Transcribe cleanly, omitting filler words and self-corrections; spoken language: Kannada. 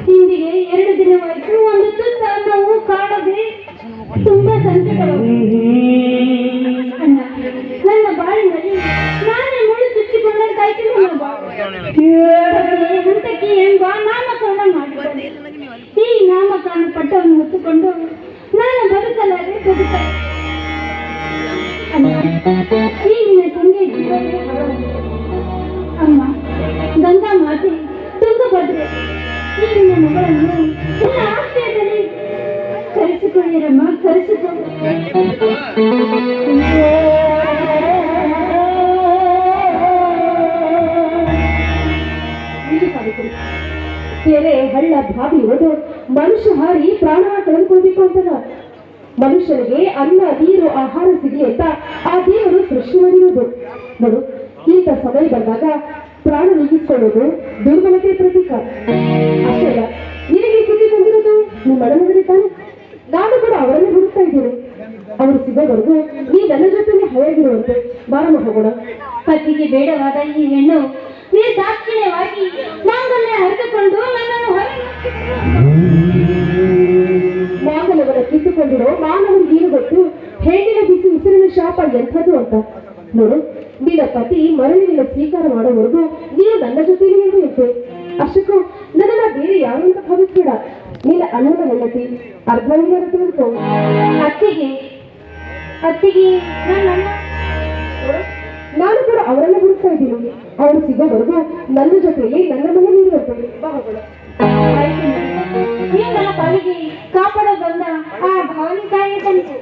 ಹಿಂದಿಗೆ 2 ದಿನವಾಯಿತು. ಒಂದು ತುತ್ತ ಅನ್ನವು ಕಾಣದೆ ತುಂಬಾ ಸಂಕಟವಾಗಿದೆ. ಅಣ್ಣ, ನನ್ನ ಬಾಳಿನಲ್ಲಿ ನಾನೇ ಮುಳ್ಳು ಚುಚ್ಚಿಕೊಂಡಂತಾಯ್ತು. ಹಂತಕಿ ಎಂಬ ನಾಮಕರಣ ಮಾಡಿದ್ದಾರೆ. ಈ ನಾಮಕರಣ ಪಟ್ಟವನ್ನು ಹೊತ್ತುಕೊಂಡು ನಾನು ಬದುಕಲಾರೆ ಬದುಕ. ಅಣ್ಣ, ಈಗಿನ ತಂದೆ ಜೀವನವೇ ಅಮ್ಮ, ಗಂಗಾ ಮಾತೆ, ತುಂಗಭದ್ರೆ, ಈಗಿನ ಮಗಳನ್ನು ನನ್ನ ಆಶ್ರಯದಲ್ಲಿ ಕರೆಸಿಕೊಳ್ಳಿರಮ್ಮ, ಕರೆಸಿಕೊಂಡು. ಕೆರೆ ಹಳ್ಳ ಬಾವಿ ಇರೋದು ಮನುಷ್ಯ ಹಾರಿ ಪ್ರಾಣ ಕಳೆದುಕೊಳ್ಬೇಕು ಅಂತಲ್ಲ. ಮನುಷ್ಯನಿಗೆ ಅನ್ನ ನೀರು ಆಹಾರ ಸಿಗಲಿ ಅಂತ ಆ ದೇವರು ಸೃಷ್ಟಿ ಮಾಡಿರೋದು. ನೋಡು, ಇಂಥ ಸಮಯ ಬಂದಾಗ ಪ್ರಾಣ ನೀಗಿಸಿಕೊಳ್ಳೋದು ದುರ್ಬಲತೆ ಪ್ರತೀಕ. ಅಷ್ಟೇ ಅಲ್ಲ, ನಿನಗೆ ಸುದ್ದಿ ಬಂದಿರೋದು ನಿಮ್ಮ ಮಡಮಗನೇ ತಾನೆ. ನಾನು ಕೂಡ ಅವರನ್ನೇ ಹುಡುಕ್ತಾ ಇದ್ದೇನೆ. ಅವರು ಸಿಗೋವರೆಗೂ ನೀ ನನ್ನ ಜೊತೆಗೆ ಹಳೆಯಾಗಿರುವಂತೆ ಬಾರಮ್ಮ ಹೋಗೋಣ. ಪತಿಗೆ ಬೇಡವಾದ ಈ ಹೆಣ್ಣು ನಿರ್ದಾಕ್ಷಿಣ್ಯವಾಗಿ ಮಾಂಗಲ್ಯ ಹರಿದುಕೊಂಡು ನನ್ನನ್ನು ಮಾಂಗಲ್ಯವನ್ನು ಕಿತ್ತುಕೊಂಡಿರೋ ಮಾನವನಿಗೆ ಏನು ಗೊತ್ತು ಹೆಣ್ಣಿನ ಬಿಸಿ ಉಸಿರಿನ ಶಾಪ ಎಂಥದ್ದು ಅಂತ. ನೋಡು, ನಿನ್ನ ಪತಿ ಮರಳಿನ ಸ್ವೀಕಾರ ಮಾಡೋವರೆಗೂ ನೀನು ನನ್ನ ಜೊತೆಯಲ್ಲಿ ಇರಬೇಕು. ಅಷ್ಟಕ್ಕೂ ನನ್ನನ್ನ ಬೇರೆ ಯಾರು ಅಂತ ಭಾವಿಸ್ಬೇಡ. ನಿನ್ನ ಅಣ್ಣನ ಹೆಂಡತಿ ಅರ್ಧವಿಲ್ಲದ ಅತ್ತಿಗೆ ನಾನು ಕೂಡ ಅವರನ್ನ ಹುಡುಕ್ತಾ ಇದ್ದೀನಿ. ಅವರು ಸಿಗೋವರೆಗೂ ನನ್ನ ಜೊತೆಯಲ್ಲಿ ನನ್ನ ಮನೆಯಲ್ಲಿ ಇರಬೇಕು. ನನ್ನ ಪಾಲಿಗೆ ಕಾಪಾಡೋ ಬಂದ ಆ ಭಾವನೆ ಕಾಯಿ ಬಂತು.